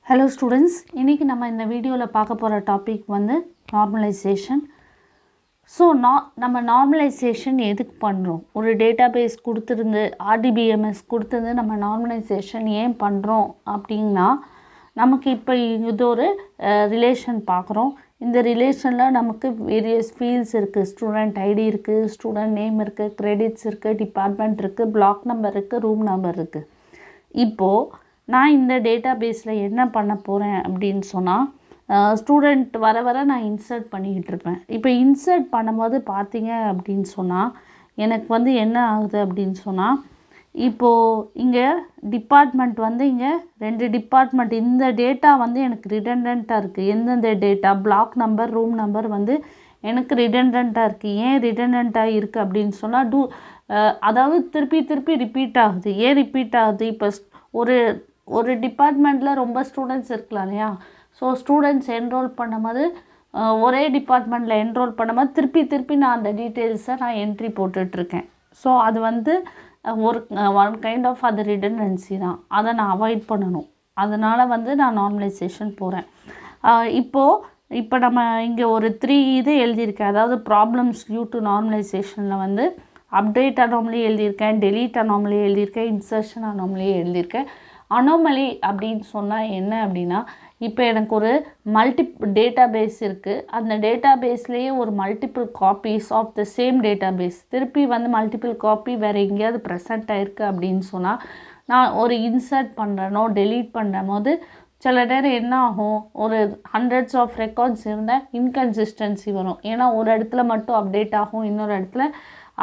Hello students, இன்னைக்கு நம்ம இந்த வீடியோல பார்க்க போற டாபிக் வந்து normalization. So நம்ம normalization எதுக்கு பண்றோம்? ஒரு டேட்டாபேஸ் கொடுத்திருந்து DBMS கொடுத்திருந்து நம்ம normalization ஏன் பண்றோம் அப்படினா நமக்கு இப்போ இது ஒரு ரிலேஷன் பார்க்குறோம். இந்த ரிலேஷன்ல நமக்கு various fields இருக்கு. ஸ்டூடண்ட் ஐடி இருக்கு, ஸ்டூடண்ட் நேம் இருக்கு, கிரெடிட்ஸ் இருக்கு, டிபார்ட்மெண்ட் இருக்கு, பிளாக் நம்பர் இருக்கு, ரூம் நம்பர் இருக்கு. இப்போ நான் இந்த டேட்டாபேஸில் என்ன பண்ண போகிறேன் அப்படின்னு சொன்னால் ஸ்டூடெண்ட் வர வர நான் இன்சர்ட் பண்ணிக்கிட்டு இருப்பேன். இப்போ இன்சர்ட் பண்ணும்போது பார்த்தீங்க அப்படின்னு சொன்னால் எனக்கு வந்து என்ன ஆகுது அப்படின்னு சொன்னால் இப்போது இங்கே டிபார்ட்மெண்ட் வந்து இங்கே 2 டிபார்ட்மெண்ட் இந்த டேட்டா வந்து எனக்கு ரிடண்டண்ட்டாக இருக்குது. எந்தெந்த data black number room number வந்து எனக்கு ரிடண்டண்ட்டாக இருக்குது. ஏன் ரிடண்டண்ட்டாக இருக்குது அப்படின்னு சொன்னால் அதாவது திருப்பி ரிப்பீட் ஆகுது. ஏன் ரிப்பீட் ஆகுது? இப்போ ஒரு டிபார்ட்மெண்ட்டில் ரொம்ப ஸ்டூடெண்ட்ஸ் இருக்கலாம் இல்லையா? ஸோ ஸ்டூடெண்ட்ஸ் என்ரோல் பண்ணும்போது ஒரே டிபார்ட்மெண்ட்டில் என்ரோல் பண்ணும்போது திருப்பி நான் அந்த டீட்டெயில்ஸை நான் என்ட்ரி போட்டுட்ருக்கேன். ஸோ அது வந்து ஒன் கைண்ட் ஆஃப் அது ரிடண்டன்சி தான். அதை நான் அவாய்ட் பண்ணணும். அதனால் வந்து நான் நார்மலைசேஷன் போகிறேன். இப்போ நம்ம இங்கே ஒரு 3 இது எழுதியிருக்கேன். அதாவது ப்ராப்ளம்ஸ் டியூ டு நார்மலைசேஷனில் வந்து அப்டேட் அனாமலி எழுதியிருக்கேன், டெலீட் அனாமலி எழுதியிருக்கேன், இன்சர்ஷன் அனாமலி எழுதியிருக்கேன். அனாமலி அப்படின்னு சொன்னால் என்ன அப்படின்னா இப்போ எனக்கு ஒரு டேட்டாபேஸ் இருக்குது. அந்த டேட்டாபேஸ்லேயே ஒரு multiple copies of the same database திருப்பி வந்து மல்டிபிள் காப்பி வேறு எங்கேயாவது ப்ரெசென்ட் ஆகிருக்கு அப்படின்னு சொன்னால் நான் ஒரு இன்சர்ட் பண்ணுறனோ டெலீட் பண்ணுற போது சில நேரம் என்ன ஆகும், ஒரு ஹண்ட்ரட்ஸ் ஆஃப் ரெக்கார்ட்ஸ் இருந்தால் இன்கன்சிஸ்டன்சி வரும். ஏன்னா ஒரு இடத்துல மட்டும் அப்டேட் ஆகும், இன்னொரு இடத்துல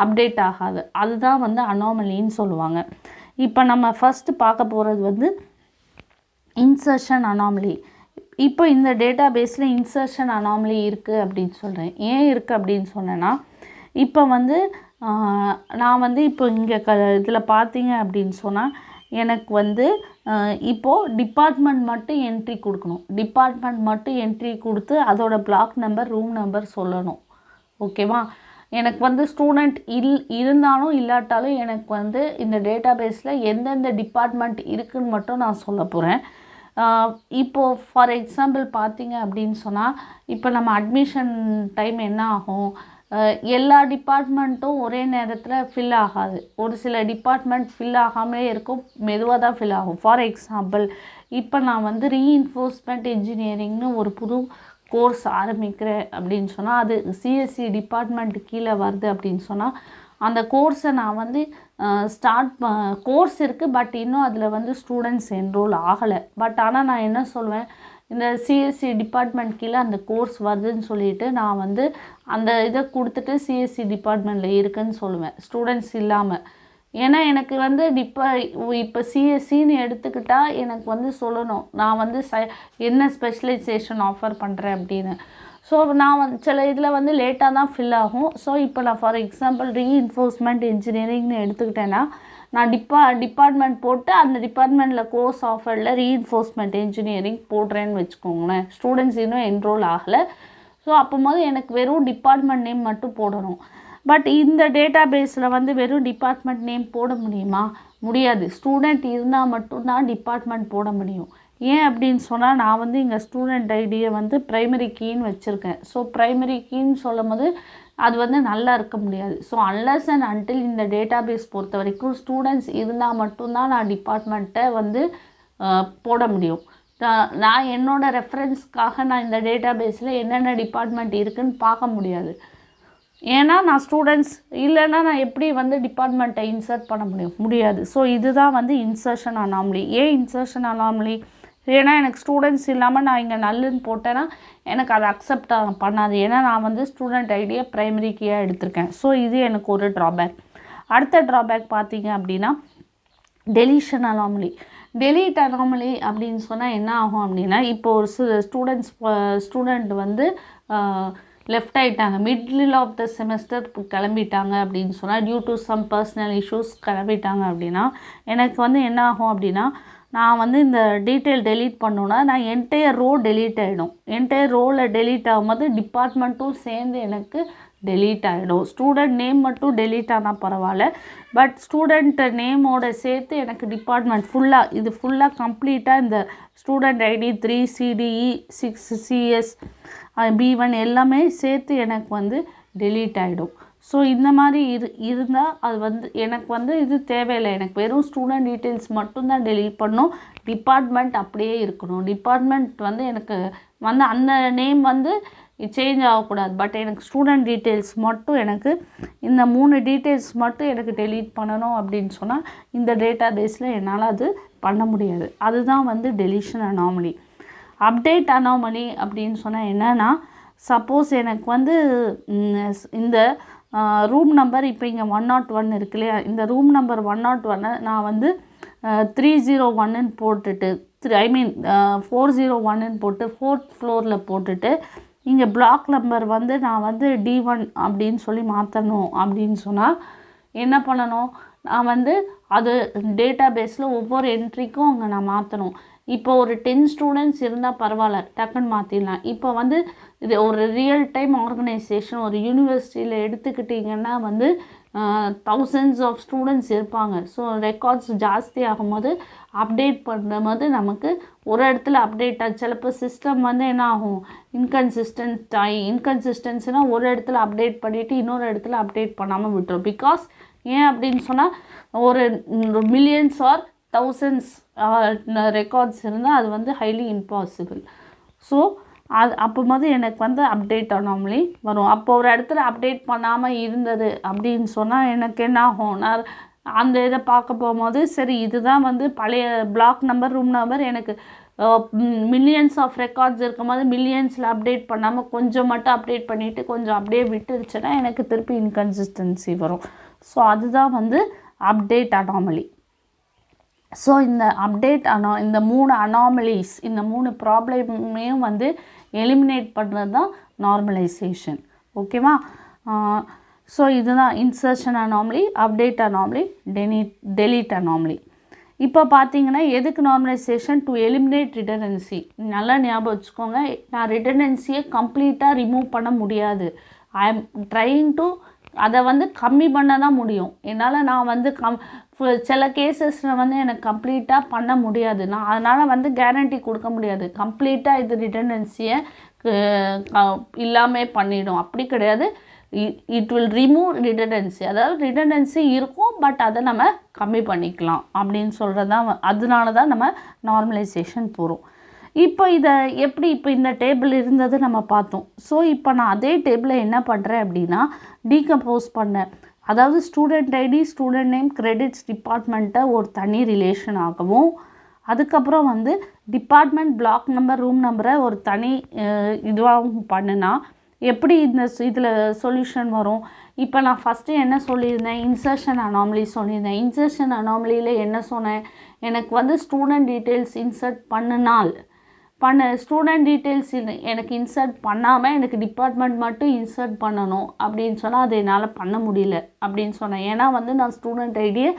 அப்டேட் ஆகாது. அதுதான் வந்து அனாமலின்னு சொல்லுவாங்க. இப்போ நம்ம ஃபஸ்ட்டு பார்க்க போகிறது வந்து இன்சர்ஷன் அனாமலி. இப்போ இந்த டேட்டாபேஸில் இன்சர்ஷன் அனாமலி இருக்குது அப்படின்னு சொல்கிறேன். ஏன் இருக்குது அப்படின்னு சொன்னேன்னா இப்போ வந்து நான் வந்து இப்போ இங்கே இதில் பார்த்தீங்க அப்படின்னு சொன்னால் எனக்கு வந்து இப்போது டிபார்ட்மெண்ட் மட்டும் என்ட்ரி கொடுக்கணும். டிபார்ட்மெண்ட் மட்டும் என்ட்ரி கொடுத்து அதோட பிளாக் நம்பர் ரூம் நம்பர் சொல்லணும். ஓகேவா? எனக்கு வந்து ஸ்டூடெண்ட் இருந்தாலும் இல்லாட்டாலும் எனக்கு வந்து இந்த டேட்டாபேஸில் எந்தெந்த டிபார்ட்மெண்ட் இருக்குதுன்னு மட்டும் நான் சொல்ல போகிறேன். இப்போது ஃபார் எக்ஸாம்பிள் பார்த்தீங்க அப்படின்னு சொன்னால் இப்போ நம்ம அட்மிஷன் டைம் என்ன ஆகும், எல்லா டிபார்ட்மெண்ட்டும் ஒரே நேரத்தில் ஃபில் ஆகாது. ஒரு சில டிபார்ட்மெண்ட் ஃபில் ஆகாமலே இருக்கும், மெதுவாக தான் ஃபில் ஆகும். ஃபார் எக்ஸாம்பிள் இப்போ நான் வந்து ரீஇன்ஃபோர்ஸ்மெண்ட் இன்ஜினியரிங்னு ஒரு புது கோர்ஸ் ஆரம்பிக்கிறேன் அப்படின்னு சொன்னால் அது சிஎஸ்சி டிபார்ட்மெண்ட் கீழே வருது அப்படின்னு சொன்னால் அந்த கோர்ஸை நான் வந்து கோர்ஸ் இருக்குது, பட் இன்னும் அதில் வந்து ஸ்டூடெண்ட்ஸ் என்ரோல் ஆகலை. பட் ஆனால் நான் என்ன சொல்வேன், இந்த சிஎஸ்சி டிபார்ட்மெண்ட் கீழே அந்த கோர்ஸ் வருதுன்னு சொல்லிட்டு நான் வந்து அந்த இதை கொடுத்துட்டு சிஎஸ்சி டிபார்ட்மெண்ட்டில் இருக்குதுன்னு சொல்லுவேன், ஸ்டூடெண்ட்ஸ் இல்லாமல். ஏன்னா எனக்கு வந்து இப்போ சிஎஸ்சின்னு எடுத்துக்கிட்டால் எனக்கு வந்து சொல்லணும் நான் வந்து என்ன ஸ்பெஷலைசேஷன் ஆஃபர் பண்ணுறேன் அப்படின்னு. ஸோ நான் வந்து சில இதில் வந்து லேட்டாக தான் ஃபில் ஆகும். ஸோ இப்போ நான் ஃபார் எக்ஸாம்பிள் ரீஇன்ஃபோர்ஸ்மெண்ட் இன்ஜினியரிங்னு எடுத்துக்கிட்டேன்னா நான் டிபார்ட்மெண்ட் போட்டு அந்த டிபார்ட்மெண்ட்டில் கோர்ஸ் ஆஃபரில் ரீஇன்ஃபோர்ஸ்மெண்ட் இன்ஜினியரிங் போடுறேன்னு வச்சுக்கோங்களேன். ஸ்டூடெண்ட்ஸ் இன்னும் என்ரோல் ஆகலை. ஸோ அப்போது எனக்கு வெறும் டிபார்ட்மெண்ட் நேம் மட்டும் போடணும். பட் இந்த டேட்டாபேஸில் வந்து வெறும் டிபார்ட்மெண்ட் நேம் போட முடியுமா? முடியாது. ஸ்டூடெண்ட் இருந்தால் மட்டும்தான் டிபார்ட்மெண்ட் போட முடியும். ஏன் அப்படின்னு சொன்னால் நான் வந்து இங்கே ஸ்டூடெண்ட் ஐடியை வந்து ப்ரைமரி கீன்னு வச்சுருக்கேன். ஸோ ப்ரைமரி கீன்னு சொல்லும் போது அது வந்து நல்லா இருக்க முடியாது. ஸோ அன்லஸ் அண்ட் அன்டில் இந்த டேட்டாபேஸ் பொறுத்த வரைக்கும் ஸ்டூடெண்ட்ஸ் இருந்தால் மட்டும்தான் நான் டிபார்ட்மெண்ட்டை வந்து போட முடியும். நான் என்னோடய ரெஃபரன்ஸ்க்காக நான் இந்த டேட்டாபேஸில் என்னென்ன டிபார்ட்மெண்ட் இருக்குதுன்னு பார்க்க முடியாது. ஏன்னா நான் ஸ்டூடெண்ட்ஸ் இல்லைன்னா நான் எப்படி வந்து டிபார்ட்மெண்ட்டை இன்சர்ட் பண்ண முடியாது. ஸோ இதுதான் வந்து இன்சர்ஷன் அனாமலி. ஏன் இன்சர்ஷன் அனாமலி? ஏன்னா எனக்கு ஸ்டூடெண்ட்ஸ் இல்லாமல் நான் இங்கே நல்லுன்னு போட்டேன்னா எனக்கு அதை அக்செப்ட் பண்ணாது. ஏன்னா நான் வந்து ஸ்டூடெண்ட் ஐடியை ப்ரைமரி கீயாக எடுத்திருக்கேன். ஸோ இது எனக்கு ஒரு ட்ராபேக். அடுத்த ட்ராபேக் பார்த்தீங்க அப்படின்னா டெலீஷன் அனாமலி. டெலீட் அனாமலி அப்படின்னு சொன்னால் என்ன ஆகும் அப்படின்னா இப்போ ஒரு ஸ்டூடெண்ட் வந்து லெஃப்ட் ஆகிட்டாங்க, மிடில் ஆஃப் த செமஸ்டர் கிளம்பிட்டாங்க அப்படின்னு சொன்னால் due to some personal issues கிளம்பிட்டாங்க அப்படின்னா எனக்கு வந்து என்ன ஆகும் அப்படின்னா நான் வந்து இந்த டீட்டெயில் டெலீட் பண்ணோன்னா நான் என்டையர் ரோ டெலீட் ஆகிடும். என்டையர் ரோவில் டெலீட் ஆகும்போது டிபார்ட்மெண்ட்டும் சேர்ந்து எனக்கு டெலீட் ஆகிடும். ஸ்டூடெண்ட் நேம் மட்டும் டெலீட் ஆனால் பரவாயில்ல, பட் ஸ்டூடெண்ட் நேமோட சேர்த்து எனக்கு டிபார்ட்மெண்ட் ஃபுல்லாக இது ஃபுல்லாக கம்ப்ளீட்டாக இந்த student ID 3 CDE 6 CS B1 எல்லாமே சேர்த்து எனக்கு வந்து டெலீட் ஆகிடும். ஸோ இந்த மாதிரி இருந்தால் அது வந்து எனக்கு வந்து இது தேவையில்லை. எனக்கு வெறும் ஸ்டூடெண்ட் டீட்டெயில்ஸ் மட்டும்தான் டெலீட் பண்ணணும். டிபார்ட்மெண்ட் அப்படியே இருக்கணும். டிபார்ட்மெண்ட் வந்து எனக்கு வந்து அந்த நேம் வந்து சேஞ்ச் ஆகக்கூடாது. பட் எனக்கு ஸ்டூடெண்ட் டீட்டெயில்ஸ் மட்டும் எனக்கு இந்த 3 டீட்டெயில்ஸ் மட்டும் எனக்கு டெலீட் பண்ணணும் அப்படின்னு சொன்னால் இந்த டேட்டா பேஸில் என்னால் அது பண்ண முடியாது. அதுதான் வந்து டெலிஷன் அனாமலி. அப்டேட் அனாமலி அப்படின்னு சொன்னால் என்னென்னா, சப்போஸ் எனக்கு வந்து இந்த ரூம் நம்பர் இப்போ இங்கே 101 இருக்கு இல்லையா, இந்த ரூம் நம்பர் 101 நான் வந்து 301ன்னு போட்டுட்டு 401ன்னு போட்டு 4th ஃப்ளோரில் போட்டுட்டு இங்கே பிளாக் நம்பர் வந்து நான் வந்து D1 அப்படின்னு சொல்லி மாற்றணும் அப்படின்னு சொன்னால் என்ன பண்ணணும், நான் வந்து அது டேட்டா பேஸில் ஒவ்வொரு என்ட்ரிக்கும் அங்கே நான் மாற்றணும். இப்போ ஒரு 10 ஸ்டூடெண்ட்ஸ் இருந்தால் பரவாயில்ல, டக்குன்னு மாற்றிடலாம். இப்போ வந்து இது ஒரு ரியல் டைம் ஆர்கனைசேஷன், ஒரு யூனிவர்சிட்டியில் எடுத்துக்கிட்டிங்கன்னா வந்து thousands ஆஃப் ஸ்டூடெண்ட்ஸ் இருப்பாங்க. ஸோ ரெக்கார்ட்ஸ் ஜாஸ்தி ஆகும்போது அப்டேட் பண்ணும்போது நமக்கு ஒரு இடத்துல அப்டேட் ஆச்சு, சிலப்போ சிஸ்டம் வந்து என்ன ஆகும், இன்கன்சிஸ்டன்சினால் ஒரு இடத்துல அப்டேட் பண்ணிவிட்டு இன்னொரு இடத்துல அப்டேட் பண்ணாமல் விட்டுரும். பிகாஸ் ஏன் அப்படின்னு சொன்னால் ஒரு மில்லியன்ஸ் ஆர் தௌசண்ட்ஸ் ரெக்கார்ட்ஸ் இருந்தால் அது வந்து ஹைலி இம்பாசிபிள். ஸோ அது அப்போது எனக்கு வந்து அப்டேட் அனாமலி வரும். அப்போ ஒரு இடத்துல அப்டேட் பண்ணாமல் இருந்தது அப்படின்னு சொன்னால் எனக்கு என்ன ஆகும், நான் அந்த இதை பார்க்க போகும்போது சரி இதுதான் வந்து பழைய பிளாக் நம்பர் ரூம் நம்பர், எனக்கு மில்லியன்ஸ் ஆஃப் ரெக்கார்ட்ஸ் இருக்கும்போது மில்லியன்ஸில் அப்டேட் பண்ணாமல் கொஞ்சம் மட்டும் அப்டேட் பண்ணிவிட்டு கொஞ்சம் அப்படியே விட்டுருச்சுன்னா எனக்கு திருப்பி இன்கன்சிஸ்டன்சி வரும். ஸோ அதுதான் வந்து அப்டேட் அனாமலி. ஸோ இந்த இந்த 3 அனாமலிஸ், இந்த 3 ப்ராப்ளமையும் வந்து எலிமினேட் பண்ணுறது தான் நார்மலைசேஷன். ஓகேவா? ஸோ இதுதான் insertion anomaly, update anomaly, delete anomaly. இப்போ பார்த்தீங்கன்னா எதுக்கு நார்மலைசேஷன்? To eliminate redundancy. நல்லா ஞாபகம் வச்சுக்கோங்க, நான் ரிடண்டன்சியை கம்ப்ளீட்டாக ரிமூவ் பண்ண முடியாது. ஐ எம் ட்ரையிங் டு அதை வந்து கம்மி பண்ண தான் முடியும். என்னால் நான் வந்து சில கேசஸில் வந்து எனக்கு கம்ப்ளீட்டாக பண்ண முடியாது. நான் அதனால் வந்து கேரண்டி கொடுக்க முடியாது கம்ப்ளீட்டாக இது ரிடண்டன்சியை இல்லாமல் பண்ணிடும். அப்படி கிடையாது. It will remove redundancy. அதாவது ரிடண்டன்சி இருக்கும், பட் அதை நம்ம கம்மி பண்ணிக்கலாம் அப்படின்னு சொல்கிறது தான். அதனால தான் நம்ம நார்மலைசேஷன் போகிறோம். இப்போ இதை எப்படி, இப்போ இந்த டேபிள் இருந்தது நம்ம பார்த்தோம். ஸோ இப்போ நான் அதே டேபிளை என்ன பண்ணுறேன் அப்படின்னா டீகம்போஸ் பண்ணேன். அதாவது student ID, student name, credits, டிபார்ட்மெண்ட்டை ஒரு தனி ரிலேஷன் ஆகவும், அதுக்கப்புறம் வந்து டிபார்ட்மெண்ட், பிளாக் நம்பர், ரூம் நம்பரை ஒரு தனி இதுவாகவும் பண்ணுனா எப்படி இந்த இதில் சொல்யூஷன் வரும்? இப்போ நான் ஃபஸ்ட்டு என்ன சொல்லியிருந்தேன், இன்சர்ஷன் அனாமலி சொல்லியிருந்தேன். இன்சர்ஷன் அனாமலியில் என்ன சொன்னேன், எனக்கு வந்து student details insert student details எனக்கு இன்சர்ட் பண்ணாமல் எனக்கு டிபார்ட்மெண்ட் மட்டும் இன்சர்ட் பண்ணணும் அப்படின்னு சொன்னால் அது என்னால் பண்ண முடியல அப்படின்னு சொன்னேன். ஏன்னா வந்து நான் ஸ்டூடெண்ட் ஐடியை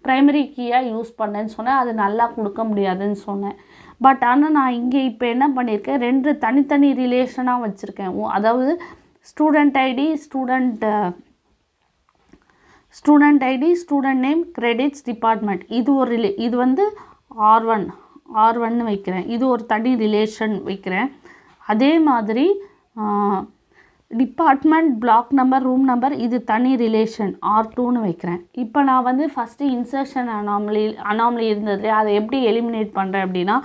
ப்ரைமரி கீயாக யூஸ் பண்ணேன்னு சொன்னேன், அது நல்லா கொடுக்க முடியாதுன்னு சொன்னேன். பட் ஆனால் நான் இங்கே இப்போ என்ன பண்ணியிருக்கேன், 2 தனித்தனி ரிலேஷனாக வச்சுருக்கேன். அதாவது student ID, student ID, student name, credits, department, இது ஒரு இது வந்து R1 வைக்கிறேன். இது ஒரு தனி ரிலேஷன் வைக்கிறேன். அதே மாதிரி department, black number, room number, இது தனி ரிலேஷன் R2ன்னு வைக்கிறேன். இப்போ நான் வந்து ஃபஸ்ட்டு இன்சர்ஷன் அனாமலி இருந்தது, அதை எப்படி எலிமினேட் பண்ணுறேன் அப்படின்னா,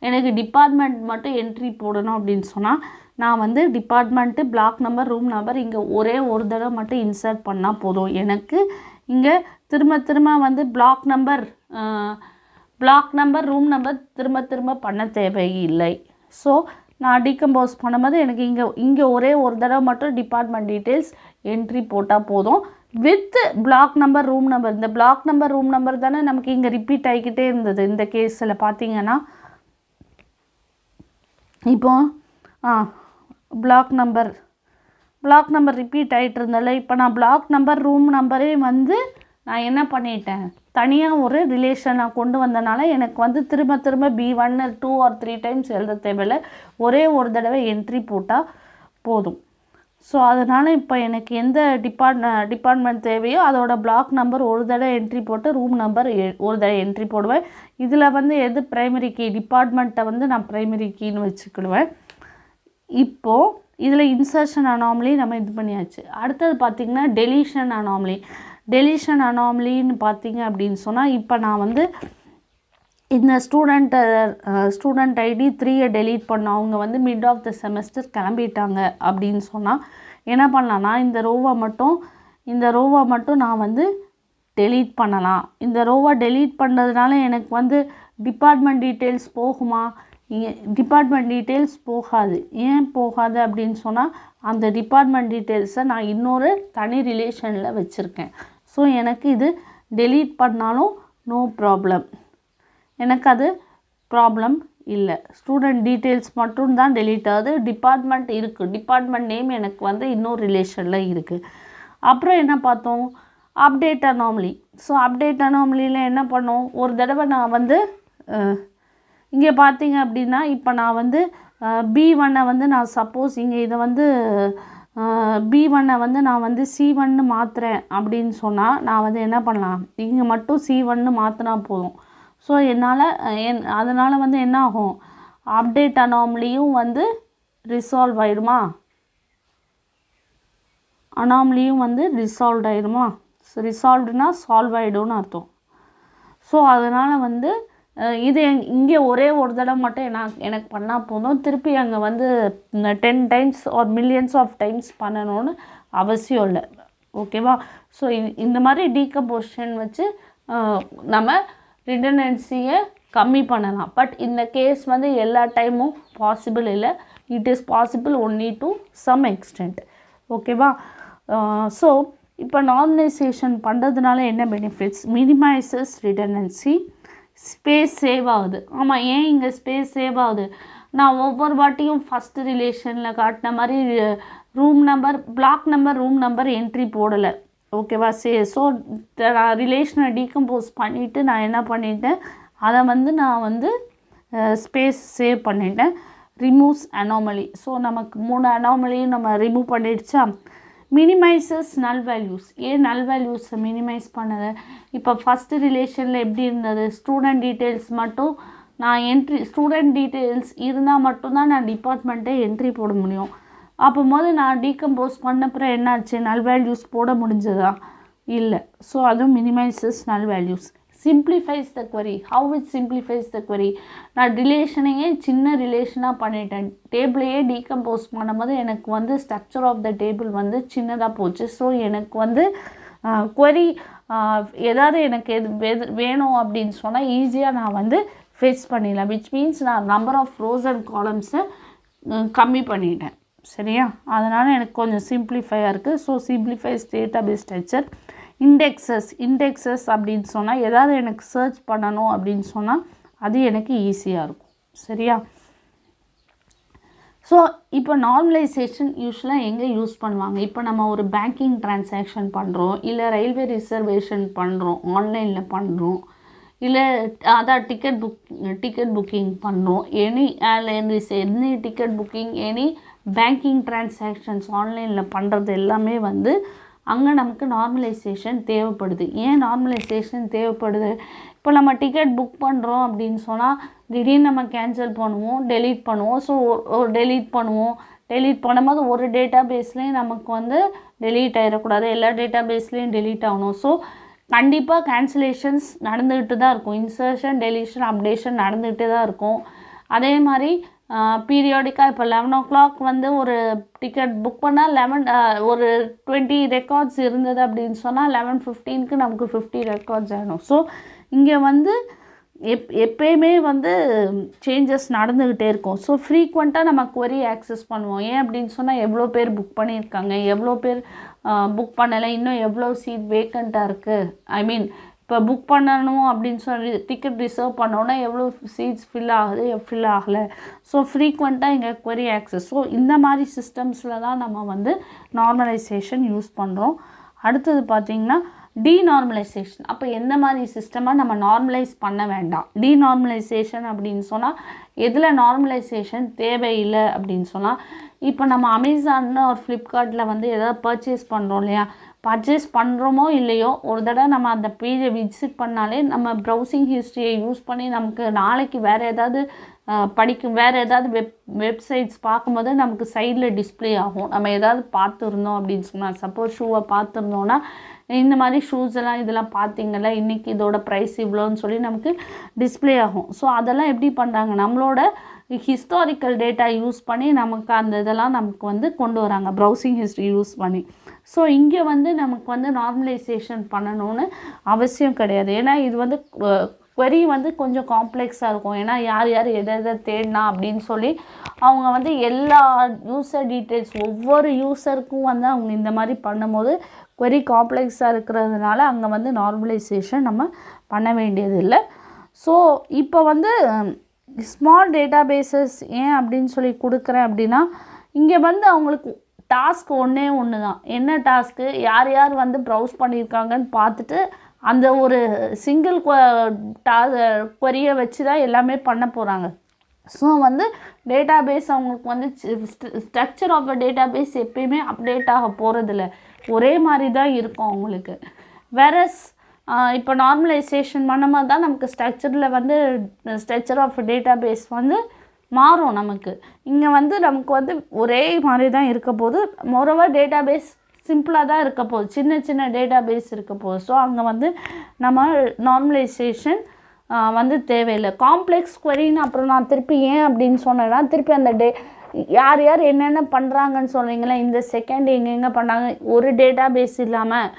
எனக்கு டிபார்ட்மெண்ட் மட்டும் என்ட்ரி போடணும் அப்படின்னு சொன்னால் நான் வந்து department, black number, room number இங்கே ஒரே ஒரு தடவை மட்டும் இன்சர்ட் பண்ணால் போதும். எனக்கு இங்கே திரும்ப வந்து பிளாக் நம்பர், ரூம் நம்பர் திரும்ப பண்ண தேவையில்லை. ஸோ நான் டீகம்போஸ் பண்ணும்போது எனக்கு இங்கே ஒரே ஒரு தடவை மட்டும் டிபார்ட்மெண்ட் டீட்டெயில்ஸ் என்ட்ரி போட்டால் போதும் with black number, room number. இந்த பிளாக் நம்பர், ரூம் நம்பர் தானே நமக்கு இங்கே ரிப்பீட் ஆகிக்கிட்டே இருந்தது. இந்த கேஸில் பார்த்தீங்கன்னா இப்போ பிளாக் நம்பர் ரிப்பீட் ஆகிட்டு இருந்தால, இப்போ நான் பிளாக் நம்பர், ரூம் நம்பரே வந்து நான் என்ன பண்ணிட்டேன், தனியாக ஒரு ரிலேஷனாக கொண்டு வந்தனால எனக்கு வந்து திரும்ப B1 2 or 3 டைம்ஸ் எழுத தேவையில்லை, ஒரே ஒரு தடவை என்ட்ரி போட்டால் போதும். ஸோ அதனால் இப்போ எனக்கு எந்த டிபார்ட்மெண்ட் தேவையோ அதோட பிளாக் நம்பர் ஒரு தடவை என்ட்ரி போட்டு ரூம் நம்பர் ஒரு தடவை என்ட்ரி போடுவேன். இதில் வந்து எது ப்ரைமரி கீ டிபார்ட்மெண்ட்டை வந்து நான் ப்ரைமரி கீன்னு வச்சுக்கிடுவேன். இப்போது இதில் இன்சர்ஷன் அனாமலி நம்ம இது பண்ணியாச்சு. அடுத்தது பார்த்திங்கன்னா டெலீஷன் அனாமலி. டெலீஷன் அனாமலின்னு பார்த்திங்க அப்படின்னு சொன்னால் இப்போ நான் வந்து இந்த ஸ்டூடெண்ட் ஐடி 3 டெலீட் பண்ணோம். அவங்க வந்து மிட் ஆஃப் த செமஸ்டர் கிளம்பிட்டாங்க அப்படின்னு சொன்னால் என்ன பண்ணலான்னா இந்த ரோவை மட்டும் நான் வந்து டெலீட் பண்ணலாம். இந்த ரோவை டெலீட் பண்ணுறதுனால எனக்கு வந்து டிபார்ட்மெண்ட் டீட்டெயில்ஸ் போகுமா? டிபார்ட்மெண்ட் டீட்டெயில்ஸ் போகாது. ஏன் போகாது அப்படின்னு சொன்னால் அந்த டிபார்ட்மெண்ட் டீட்டெயில்ஸை நான் இன்னொரு தனி ரிலேஷனில் வச்சுருக்கேன். ஸோ எனக்கு இது டெலீட் பண்ணாலும் நோ ப்ராப்ளம், எனக்கு அது ப்ராப்ளம் இல்லை. ஸ்டூடெண்ட் டீட்டெயில்ஸ் மட்டும்தான் டெலீட் ஆகுது. டிபார்ட்மெண்ட் இருக்குது, டிபார்ட்மெண்ட் நேம் எனக்கு வந்து இன்னொரு ரிலேஷனில் இருக்குது. அப்புறம் என்ன பார்த்தோம்? Update anomaly. ஸோ அப்டேட் அனாமலியில் என்ன பண்ணோம்? ஒரு தடவை நான் வந்து இங்கே பார்த்தீங்க அப்படின்னா இப்போ நான் வந்து B1 வந்து நான் சப்போஸ் இங்கே இதை வந்து B1 வந்து நான் வந்து C1 மாற்றுறேன் அப்படின்னு சொன்னால் நான் வந்து என்ன பண்ணலாம்? இங்கே மட்டும் C1 மாற்றினா போதும். ஸோ அதனால் வந்து என்ன ஆகும்? அப்டேட் அனாமலியும் வந்து ரிசால்வ் ஆகிடுமா? அனாமலியும் வந்து ரிசால்வ் ஆகிடுமா? ரிசால்வ்டுனா சால்வ் ஆகிடும்னு அர்த்தம். ஸோ அதனால் வந்து இது இங்கே ஒரே ஒரு தடவை மட்டும் எனக்கு பண்ணால் போதும். திருப்பி அங்கே வந்து 10 times or millions of times பண்ணணும்னு அவசியம் இல்லை. ஓகேவா? ஸோ இந்த மாதிரி டீகம்போசிஷன் வச்சு நம்ம ரிடண்டன்சியை கம்மி பண்ணலாம். பட் இந்த கேஸ் வந்து எல்லா டைமும் பாசிபிள் இல்லை. It is possible only to some extent. ஓகேவா? ஸோ இப்போ நார்மலைசேஷன் பண்ணுறதுனால என்ன benefits? Minimises redundancy, space save ஆகுது. ஆமாம், ஏன் இங்கே ஸ்பேஸ் சேவ் ஆகுது? நான் ஒவ்வொரு வாட்டியும் ஃபஸ்ட்டு ரிலேஷனில் காட்டின மாதிரி room number, black number, room number entry போடலை. ஓகேவா? ஸோ நான் ரிலேஷனை டீகம்போஸ் பண்ணிவிட்டு நான் என்ன பண்ணிட்டேன், அதை வந்து நான் வந்து ஸ்பேஸ் சேவ் பண்ணிட்டேன். Removes anomaly. ஸோ நமக்கு 3 அனாமலியும் நம்ம ரிமூவ் பண்ணிடுச்சா? மினிமைசஸ் நல் வேல்யூஸ். ஏன் நல் வேல்யூஸை மினிமைஸ் பண்ணது? இப்போ ஃபஸ்ட்டு ரிலேஷனில் எப்படி இருந்தது? ஸ்டூடெண்ட் டீட்டெயில்ஸ் மட்டும் நான் ஸ்டூடெண்ட் டீட்டெயில்ஸ் இருந்தால் மட்டும்தான் நான் டிபார்ட்மெண்ட்டை என்ட்ரி போட முடியும். அப்போது நான் டீகம்போஸ் பண்ணப்புறம் என்னாச்சு? நல் வேல்யூஸ் போட முடிஞ்சதா? இல்லை. ஸோ அதுவும் மினிமைசஸ் நல் values. Simplifies the query. How it simplifies the query? நான் ரிலேஷனையே சின்ன ரிலேஷனாக பண்ணிட்டேன். டேபிளையே டீகம்போஸ் பண்ணும்போது எனக்கு வந்து ஸ்ட்ரக்சர் ஆஃப் த டேபிள் வந்து சின்னதாக போச்சு. ஸோ எனக்கு வந்து query ஏதாவது எனக்கு வேணும் அப்படின்னு சொன்னால் ஈஸியாக நான் வந்து ஃபெச் பண்ணிடலாம். விச் மீன்ஸ் நான் நம்பர் ஆஃப் ரோஸ் அண்ட் காலம்ஸை கம்மி பண்ணிட்டேன். சரியா? அதனால் எனக்கு கொஞ்சம் சிம்பிளிஃபையாக இருக்குது. So simplifies database structure. Indexes அப்படின்னு சொன்னால் ஏதாவது எனக்கு சர்ச் பண்ணணும் அப்படின்னு சொன்னால் அது எனக்கு ஈஸியாக இருக்கும். சரியா? ஸோ இப்போ நார்மலைசேஷன் யூஸ்வலாக எங்கே யூஸ் பண்ணுவாங்க? இப்போ நம்ம ஒரு பேங்கிங் ட்ரான்சாக்ஷன் பண்ணுறோம், இல்லை ரயில்வே ரிசர்வேஷன் பண்ணுறோம், ஆன்லைனில் பண்ணுறோம், இல்லை அதான் டிக்கெட் புக்கிங் பண்ணுறோம், any ticket booking, any banking transactions ஆன்லைனில் பண்ணுறது எல்லாமே வந்து அங்கே நமக்கு நார்மலைசேஷன் தேவைப்படுது. ஏன் நார்மலைசேஷன் தேவைப்படுது? இப்போ நம்ம டிக்கெட் புக் பண்ணுறோம் அப்படின்னு சொன்னால் திடீர்னு நம்ம கேன்சல் பண்ணுவோம், டெலீட் பண்ணுவோம். ஸோ டெலீட் பண்ணும்போது ஒரு டேட்டா பேஸ்லேயும் நமக்கு வந்து டெலீட் ஆகிடக்கூடாது, எல்லா டேட்டா பேஸ்லேயும் டெலீட் ஆகணும். ஸோ கண்டிப்பாக கேன்சலேஷன்ஸ் நடந்துக்கிட்டு தான் இருக்கும். இன்சர்ஷன், டெலீஷன், அப்டேஷன் நடந்துக்கிட்டே தான் இருக்கும். அதே மாதிரி பீரியாடிக்காக இப்போ 11 o'clock வந்து ஒரு டிக்கெட் புக் பண்ணால் ஒரு 20 ரெக்கார்ட்ஸ் இருந்தது அப்படின்னு சொன்னால் 11:15 நமக்கு 50 ரெக்கார்ட்ஸ் ஆகிடும். ஸோ இங்கே வந்து எப்பயுமே வந்து சேஞ்சஸ் நடந்துக்கிட்டே இருக்கும். ஸோ ஃப்ரீக்வெண்ட்டாக நம்ம query ஆக்சஸ் பண்ணுவோம். ஏன் அப்படின்னு சொன்னால் எவ்வளோ பேர் புக் பண்ணியிருக்காங்க, எவ்வளோ பேர் புக் பண்ணலை, இன்னும் எவ்வளோ சீட் வேக்கண்ட்டாக இருக்குது, ஐ மீன் இப்போ புக் பண்ணணும் அப்படின்னு சொல்லி டிக்கெட் ரிசர்வ் பண்ணோன்னா எவ்வளோ சீட்ஸ் ஃபில் ஆகுது, ஃபில் ஆகலை. ஸோ ஃப்ரீக்வெண்ட்டாக இங்கே query ஆக்சஸ். ஸோ இந்த மாதிரி சிஸ்டம்ஸில் தான் நம்ம வந்து நார்மலைசேஷன் யூஸ் பண்ணுறோம். அடுத்தது பார்த்திங்கன்னா டீநார்மலைசேஷன். அப்போ எந்த மாதிரி சிஸ்டமை நம்ம நார்மலைஸ் பண்ண வேண்டாம். டீநார்மலைசேஷன் அப்படின்னு சொன்னால் எதில் நார்மலைசேஷன் தேவையில்லை அப்படின்னு சொன்னால், இப்போ நம்ம அமேசானில் ஒரு ஃப்ளிப்கார்ட்டில் வந்து எதாவது பர்ச்சேஸ் பண்ணுறோம் இல்லையா, பர்ச்சேஸ் பண்ணுறோமோ இல்லையோ ஒரு தடவை நம்ம அந்த பேஜை விசிட் பண்ணாலே நம்ம ப்ரௌசிங் ஹிஸ்ட்ரியை யூஸ் பண்ணி நமக்கு நாளைக்கு வேறு ஏதாவது வேறு ஏதாவது வெப்சைட்ஸ் பார்க்கும்போது நமக்கு சைடில் டிஸ்பிளே ஆகும். நம்ம ஏதாவது பார்த்துருந்தோம் அப்படின்னு சொன்னால், சப்போஸ் ஷூவை பார்த்துருந்தோன்னா இந்த மாதிரி ஷூஸ் எல்லாம் இதெல்லாம் பார்த்தீங்கல்ல, இன்றைக்கி இதோட ப்ரைஸ் இவ்வளோன்னு சொல்லி நமக்கு டிஸ்பிளே ஆகும். ஸோ அதெல்லாம் எப்படி பண்ணுறாங்க, நம்மளோட ஹிஸ்டாரிக்கல் டேட்டா யூஸ் பண்ணி நமக்கு அந்த இதெல்லாம் நமக்கு வந்து கொண்டு வராங்க, ப்ரௌசிங் ஹிஸ்ட்ரி யூஸ் பண்ணி. ஸோ இங்கே வந்து நமக்கு வந்து நார்மலைசேஷன் பண்ணணும்னு அவசியம் கிடையாது. ஏன்னா இது வந்து query வந்து கொஞ்சம் காம்ப்ளெக்ஸாக இருக்கும். ஏன்னா யார் யார் எதை எதை தேடினா அப்படின்னு சொல்லி அவங்க வந்து எல்லா யூசர் டீட்டெயில்ஸ் ஒவ்வொரு யூசருக்கும் வந்து அவங்க இந்த மாதிரி பண்ணும்போது query காம்ப்ளெக்ஸாக இருக்கிறதுனால அங்கே வந்து நார்மலைசேஷன் நம்ம பண்ண வேண்டியது இல்லை. ஸோ இப்போ வந்து ஸ்மால் டேட்டா பேசஸ் ஏன் அப்படின்னு சொல்லி கொடுக்குறேன் அப்படின்னா, இங்கே வந்து அவங்களுக்கு டாஸ்க் ஒன்று தான். என்ன டாஸ்க்கு, யார் யார் வந்து ப்ரௌஸ் பண்ணியிருக்காங்கன்னு பார்த்துட்டு அந்த ஒரு சிங்கிள் query-யை வச்சு தான் எல்லாமே பண்ண போகிறாங்க. ஸோ வந்து டேட்டா பேஸ் அவங்களுக்கு வந்து structure of a database எப்பயுமே அப்டேட் ஆக போகிறதில்ல, ஒரே மாதிரி தான் இருக்கும் அவங்களுக்கு. வேறஸ் இப்போ நார்மலைசேஷன் பண்ணும்போது தான் நமக்கு ஸ்ட்ரக்சரில் வந்து ஸ்ட்ரக்சர் ஆஃப் டேட்டா பேஸ் வந்து மாறும். நமக்கு இங்கே வந்து நமக்கு வந்து ஒரே மாதிரி தான் இருக்க போது. மோரோவர் டேட்டா பேஸ் சிம்பிளாக தான் இருக்க போகுது, சின்ன சின்ன டேட்டா பேஸ் இருக்க போகுது. ஸோ அங்கே வந்து நம்ம நார்மலைசேஷன் வந்து தேவையில்லை. காம்ப்ளெக்ஸ் queryன்னு அப்புறம் நான் திருப்பி ஏன் அப்படின்னு சொன்னேன்னா, திருப்பி அந்த யார் யார் என்னென்ன பண்ணுறாங்கன்னு சொல்கிறீங்களே, இந்த செகண்ட் எங்கெங்கே பண்ணாங்க, ஒரு டேட்டா பேஸ் இல்லாமல்,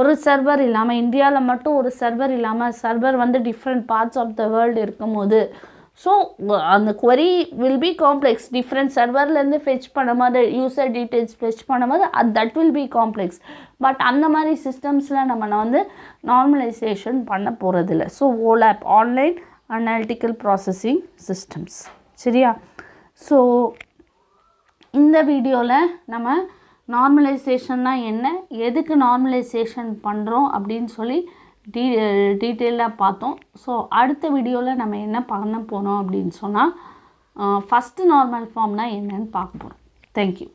ஒரு சர்வர் இல்லாமல், இந்தியாவில் மட்டும் ஒரு சர்வர் இல்லாமல், சர்வர் வந்து different parts of the world இருக்கும்போது, ஸோ அந்த query will be complex. Different சர்வர்லேருந்து ஃபெச் பண்ணும்போது, யூசர் டீட்டெயில்ஸ் ஃபெச் பண்ணும்போது that will be complex. But அந்த மாதிரி சிஸ்டம்ஸில் நம்ம வந்து நார்மலைசேஷன் பண்ண போகிறதில்ல. So OLAP, online analytical processing systems, சரியா? ஸோ இந்த வீடியோவில் நம்ம நார்மலைசேஷன்னா என்ன, எதுக்கு நார்மலைசேஷன் பண்ணுறோம் அப்படின்னு சொல்லி டீட்டெயிலாக பார்த்தோம். ஸோ அடுத்த வீடியோவில் நம்ம என்ன பண்ண போகிறோம் அப்படின்னு சொன்னால், ஃபஸ்ட்டு நார்மல் ஃபார்ம்னால் என்னன்னு பார்க்க போகிறோம். தேங்க்யூ.